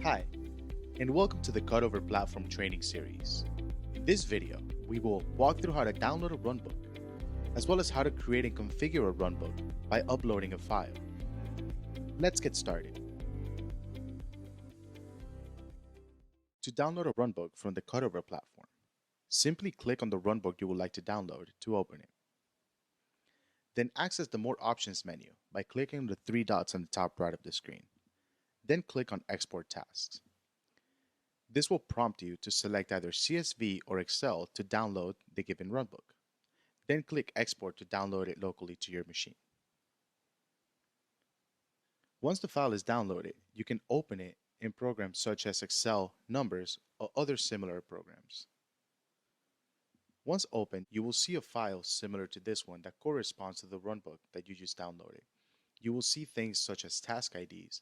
Hi, and welcome to the Cutover platform training series. In this video, we will walk through how to download a runbook, as well as how to create and configure a runbook by uploading a file. Let's get started. To download a runbook from the Cutover platform, simply click on the runbook you would like to download to open it. Then access the More Options menu by clicking on the three dots on the top right of the screen. Then click on Export Tasks. This will prompt you to select either CSV or Excel to download the given runbook. Then click Export to download it locally to your machine. Once the file is downloaded, you can open it in programs such as Excel, Numbers, or other similar programs. Once opened, you will see a file similar to this one that corresponds to the runbook that you just downloaded. You will see things such as task IDs,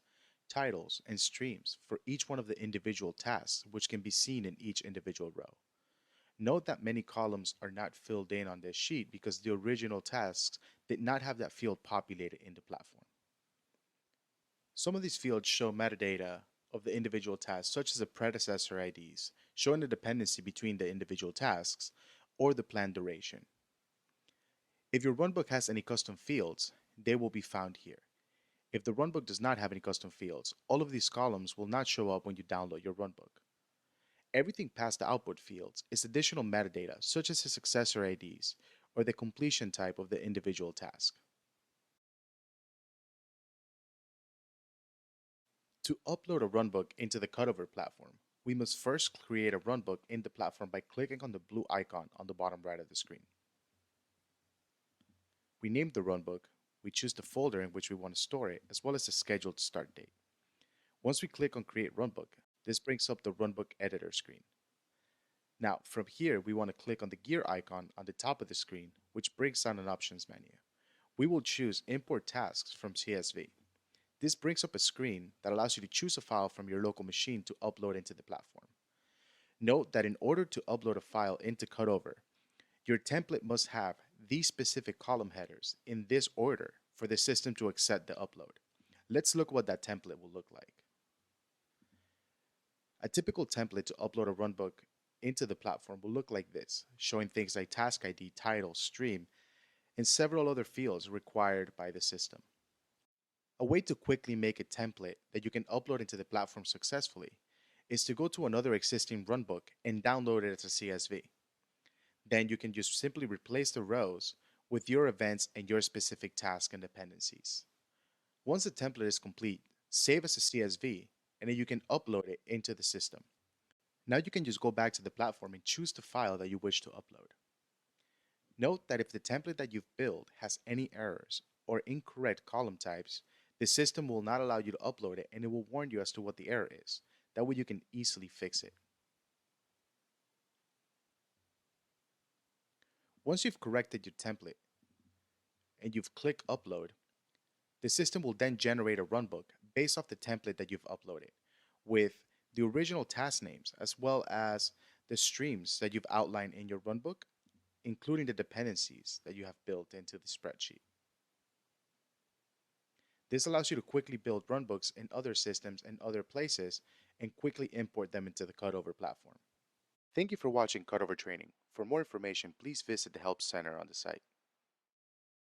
titles, and streams for each one of the individual tasks, which can be seen in each individual row. Note that many columns are not filled in on this sheet because the original tasks did not have that field populated in the platform. Some of these fields show metadata of the individual tasks, such as the predecessor IDs, showing the dependency between the individual tasks, or the planned duration. If your runbook has any custom fields, they will be found here. If the runbook does not have any custom fields, all of these columns will not show up when you download your runbook. Everything past the output fields is additional metadata, such as the successor IDs or the completion type of the individual task. To upload a runbook into the Cutover platform, we must first create a runbook in the platform by clicking on the blue icon on the bottom right of the screen. We name the runbook, we choose the folder in which we want to store it, as well as the scheduled start date. Once we click on Create Runbook, this brings up the Runbook Editor screen. Now, from here, we want to click on the gear icon on the top of the screen, which brings down an options menu. We will choose Import Tasks from CSV. This brings up a screen that allows you to choose a file from your local machine to upload into the platform. Note that in order to upload a file into Cutover, your template must have these specific column headers in this order for the system to accept the upload. Let's look what that template will look like. A typical template to upload a runbook into the platform will look like this, showing things like task ID, title, stream, and several other fields required by the system. A way to quickly make a template that you can upload into the platform successfully is to go to another existing runbook and download it as a CSV. Then you can just simply replace the rows with your events and your specific task and dependencies. Once the template is complete, save as a CSV, and then you can upload it into the system. Now you can just go back to the platform and choose the file that you wish to upload. Note that if the template that you've built has any errors or incorrect column types, the system will not allow you to upload it and it will warn you as to what the error is. That way you can easily fix it. Once you've corrected your template and you've clicked upload, the system will then generate a runbook based off the template that you've uploaded with the original task names as well as the streams that you've outlined in your runbook, including the dependencies that you have built into the spreadsheet. This allows you to quickly build runbooks in other systems and other places and quickly import them into the Cutover platform. Thank you for watching Cutover Training. For more information, please visit the Help Center on the site.